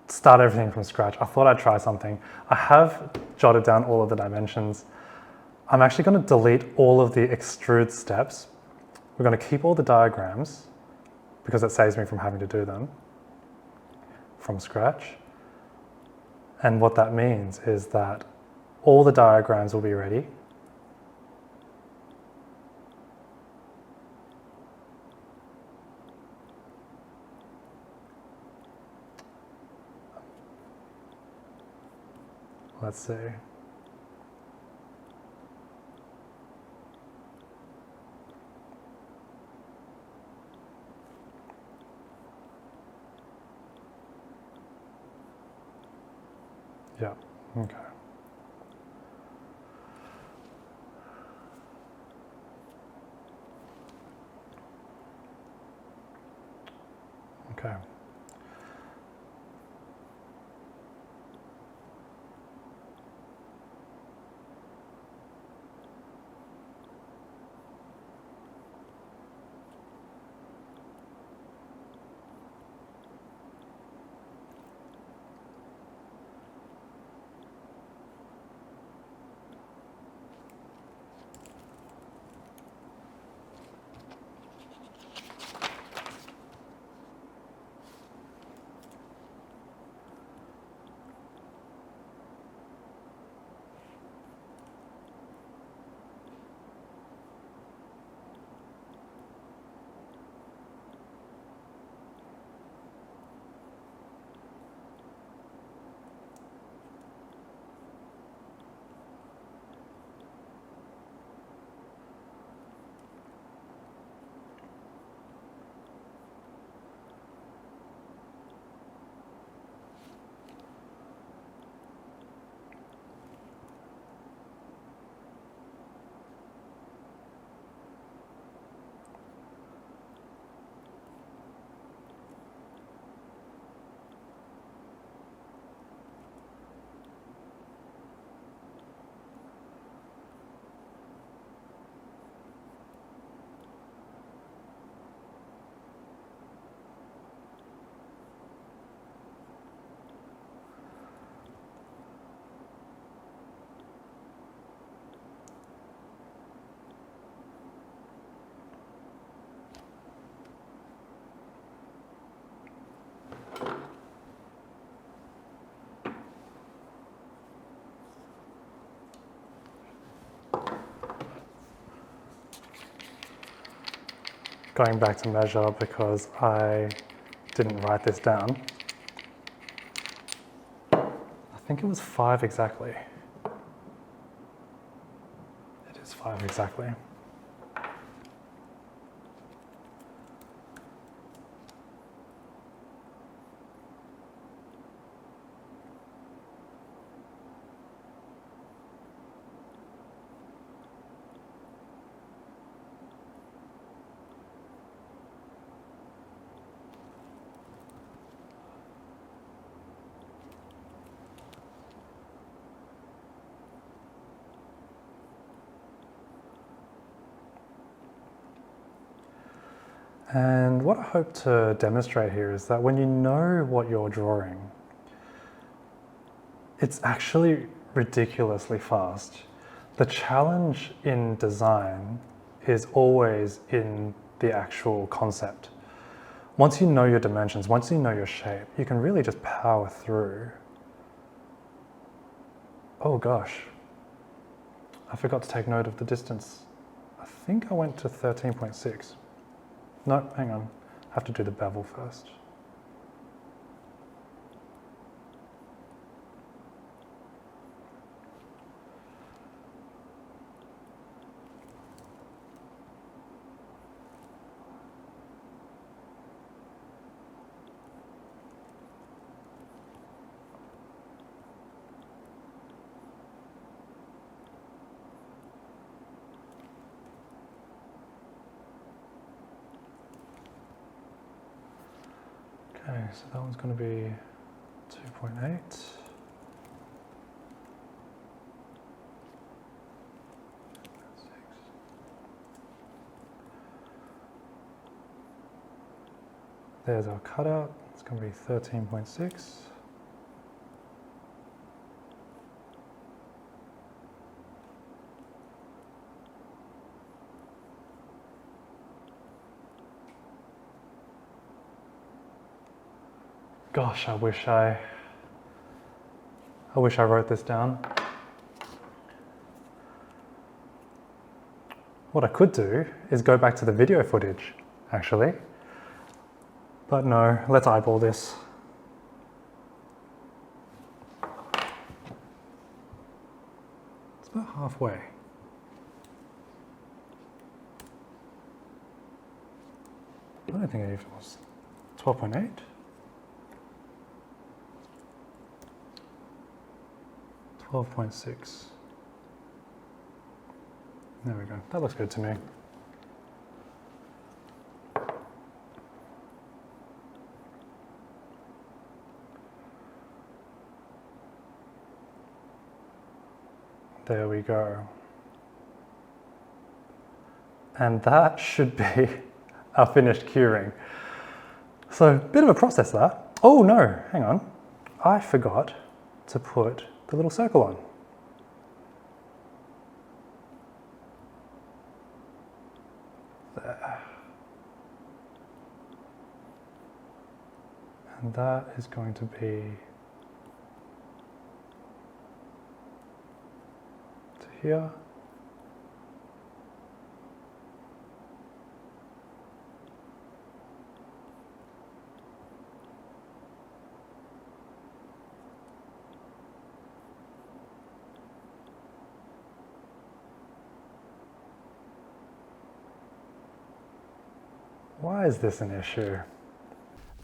start everything from scratch, I thought I'd try something. I have jotted down all of the dimensions. I'm actually going to delete all of the extrude steps. We're going to keep all the diagrams because it saves me from having to do them from scratch. And what that means is that all the diagrams will be ready. Let's see. Yeah, okay. Okay. Going back to measure because I didn't write this down. I think it was 5 exactly. It is 5 exactly. And what I hope to demonstrate here is that when you know what you're drawing, it's actually ridiculously fast. The challenge in design is always in the actual concept. Once you know your dimensions, once you know your shape, you can really just power through. Oh gosh, I forgot to take note of the distance. I think I went to 13.6. No, hang on. I have to do the bevel first. Okay, so that one's going to be 2.8. There's our cutout. It's going to be 13.6. Gosh, I wish I wrote this down. What I could do is go back to the video footage, actually. But no, let's eyeball this. It's about halfway. I don't think it even was 12.8. 12.6. There we go. That looks good to me. There we go. And that should be our finished curing. So, bit of a process that. Oh no, hang on. I forgot to put the little circle on. There. And that is going to be to here. Why is this an issue?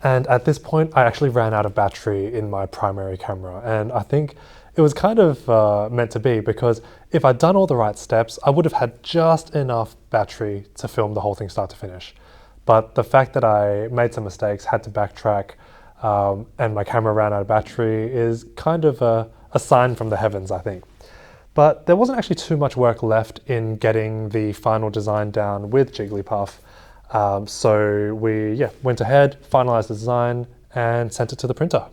And at this point, I actually ran out of battery in my primary camera, and I think it was kind of meant to be, because if I'd done all the right steps, I would have had just enough battery to film the whole thing start to finish. But the fact that I made some mistakes, had to backtrack, and my camera ran out of battery is kind of a sign from the heavens, I think. But there wasn't actually too much work left in getting the final design down with Jigglypuff. So we went ahead, finalized the design, and sent it to the printer.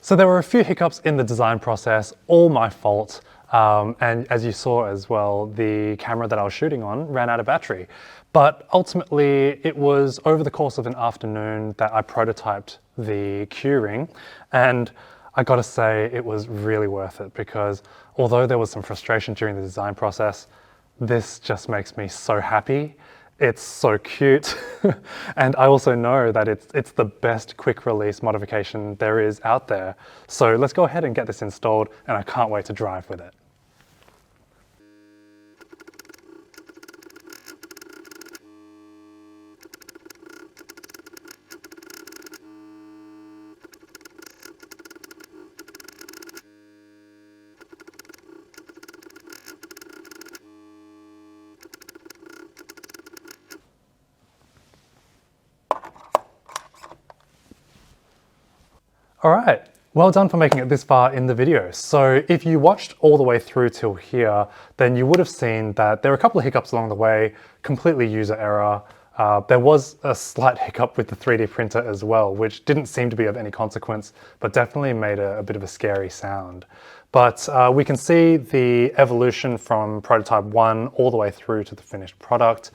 So there were a few hiccups in the design process, all my fault. And as you saw as well, the camera that I was shooting on ran out of battery. But ultimately, it was over the course of an afternoon that I prototyped the curing. And I gotta say, it was really worth it, because although there was some frustration during the design process, this just makes me so happy. It's so cute. And I also know that it's the best quick release modification there is out there. So let's go ahead and get this installed, and I can't wait to drive with it. All right, Well done for making it this far in the video. So if you watched all the way through till here, then you would have seen that there were a couple of hiccups along the way, completely user error. There was a slight hiccup with the 3D printer as well, which didn't seem to be of any consequence, but definitely made a bit of a scary sound. But we can see the evolution from prototype 1 all the way through to the finished product.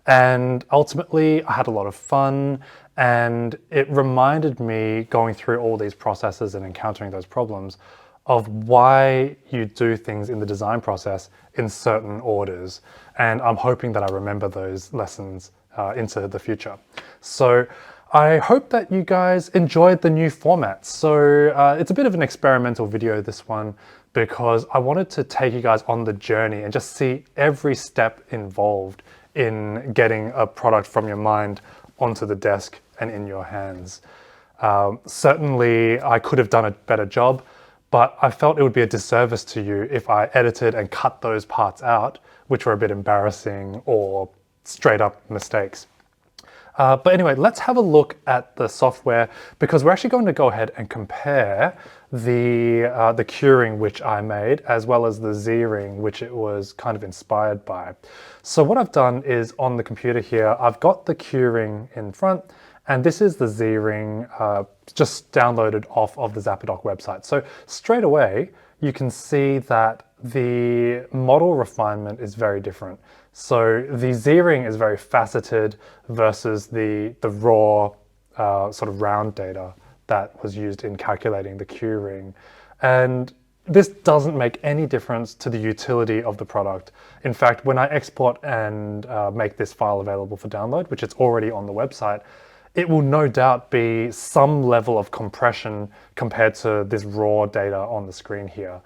And ultimately, I had a lot of fun, and it reminded me, going through all these processes and encountering those problems, of why you do things in the design process in certain orders. And I'm hoping that I remember those lessons into the future. So I hope that you guys enjoyed the new format. So it's a bit of an experimental video, this one, because I wanted to take you guys on the journey and just see every step involved in getting a product from your mind onto the desk and in your hands. Certainly I could have done a better job, but I felt it would be a disservice to you if I edited and cut those parts out, which were a bit embarrassing or straight up mistakes. But anyway, let's have a look at the software, because we're actually going to go ahead and compare the curing which I made, as well as the Z-ring which it was kind of inspired by. So what I've done is, on the computer here, I've got the curing in front, and this is the Z-ring just downloaded off of the Zapadoc website. So straight away, you can see that the model refinement is very different. So the Z-ring is very faceted versus the raw sort of round data that was used in calculating the Q-ring. And this doesn't make any difference to the utility of the product. In fact, when I export and make this file available for download, which is already on the website, it will no doubt be some level of compression compared to this raw data on the screen here.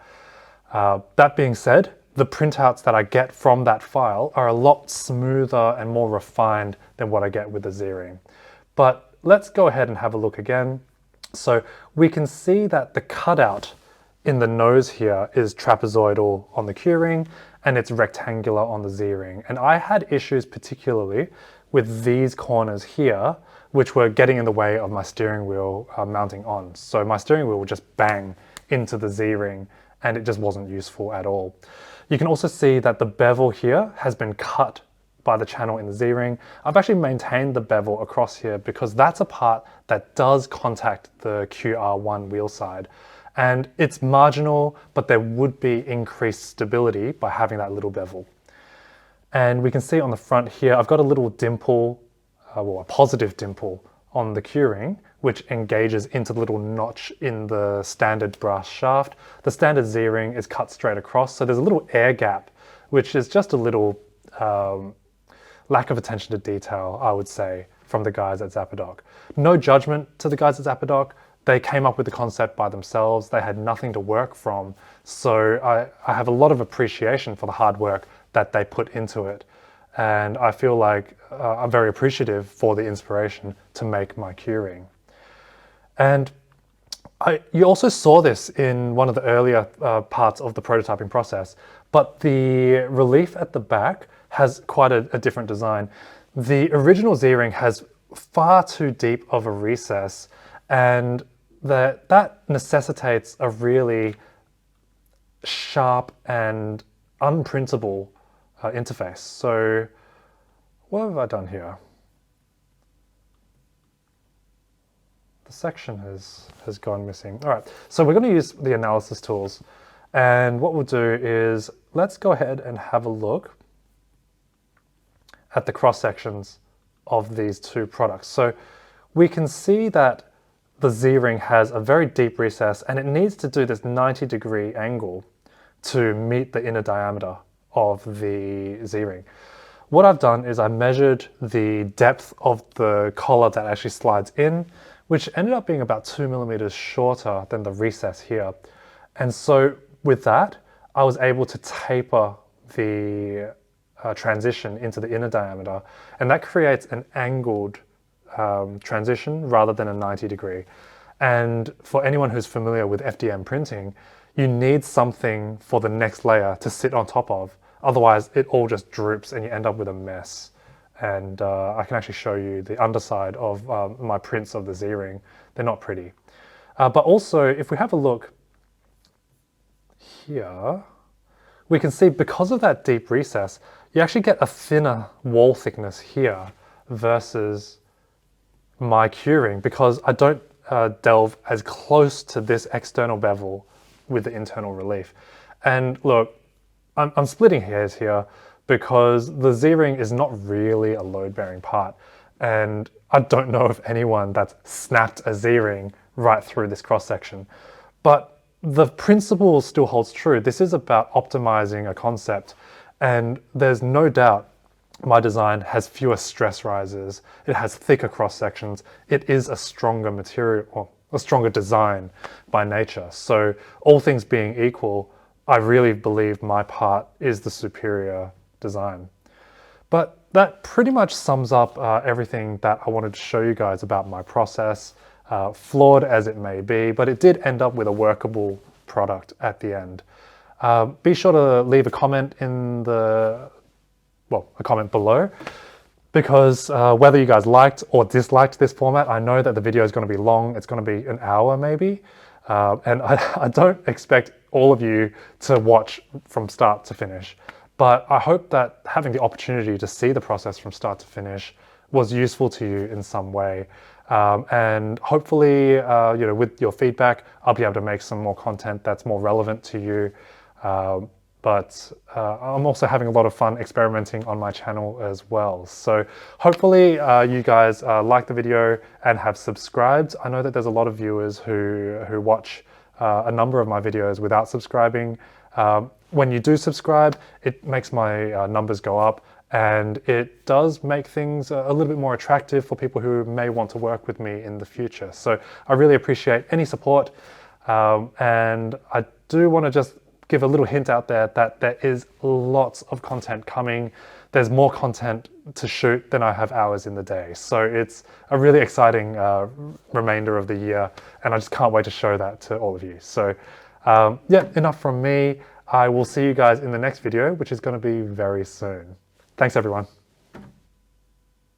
That being said, the printouts that I get from that file are a lot smoother and more refined than what I get with the Z-ring. But let's go ahead and have a look again. So we can see that the cutout in the nose here is trapezoidal on the Q-ring, and it's rectangular on the Z-ring. And I had issues particularly with these corners here, which were getting in the way of my steering wheel mounting on. So my steering wheel would just bang into the Z-ring, and it just wasn't useful at all. You can also see that the bevel here has been cut by the channel in the Z-ring. I've actually maintained the bevel across here because that's a part that does contact the QR1 wheel side. And it's marginal, but there would be increased stability by having that little bevel. And we can see on the front here, I've got a little dimple, well, a positive dimple on the Q-ring, which engages into the little notch in the standard brass shaft. The standard Z-ring is cut straight across, so there's a little air gap, which is just a little lack of attention to detail, I would say, from the guys at Zapadoc. No judgment to the guys at Zapadoc. They came up with the concept by themselves. They had nothing to work from. So I have a lot of appreciation for the hard work that they put into it. And I feel like I'm very appreciative for the inspiration to make my Q-ring. And you also saw this in one of the earlier parts of the prototyping process, but the relief at the back has quite a different design. The original Z-ring has far too deep of a recess, and that necessitates a really sharp and unprintable interface. So what have I done here? The section has gone missing. All right, so we're going to use the analysis tools, and what we'll do is let's go ahead and have a look at the cross sections of these two products. So we can see that the Z-ring has a very deep recess, and it needs to do this 90-degree angle to meet the inner diameter of the Z-ring. What I've done is I measured the depth of the collar that actually slides in, which ended up being about 2 millimeters shorter than the recess here. And so with that, I was able to taper the transition into the inner diameter, and that creates an angled transition rather than a 90-degree. And for anyone who's familiar with FDM printing, you need something for the next layer to sit on top of. Otherwise, it all just droops and you end up with a mess. And I can actually show you the underside of my prints of the Z-ring. They're not pretty. But also, if we have a look here, we can see because of that deep recess, you actually get a thinner wall thickness here versus my curing, because I don't delve as close to this external bevel with the internal relief. And look, I'm splitting hairs here because the Z-ring is not really a load-bearing part. And I don't know of anyone that's snapped a Z-ring right through this cross-section. But the principle still holds true. This is about optimizing a concept, and there's no doubt my design has fewer stress rises, it has thicker cross sections, it is a stronger material, or a stronger design by nature. So all things being equal, I really believe my part is the superior design. But that pretty much sums up everything that I wanted to show you guys about my process, flawed as it may be, but it did end up with a workable product at the end. Be sure to leave a comment in the a comment below, because whether you guys liked or disliked this format, I know that the video is going to be long. It's going to be an hour maybe, and I don't expect all of you to watch from start to finish, but I hope that having the opportunity to see the process from start to finish was useful to you in some way, and hopefully with your feedback I'll be able to make some more content that's more relevant to you. But I'm also having a lot of fun experimenting on my channel as well. So hopefully you guys like the video and have subscribed. I know that there's a lot of viewers who watch a number of my videos without subscribing. When you do subscribe, it makes my numbers go up, and it does make things a little bit more attractive for people who may want to work with me in the future. So I really appreciate any support, and I do want to just give a little hint out there that there is lots of content coming. There's more content to shoot than I have hours in the day. So it's a really exciting remainder of the year, and I just can't wait to show that to all of you. So yeah, enough from me. I will see you guys in the next video, which is going to be very soon. Thanks everyone.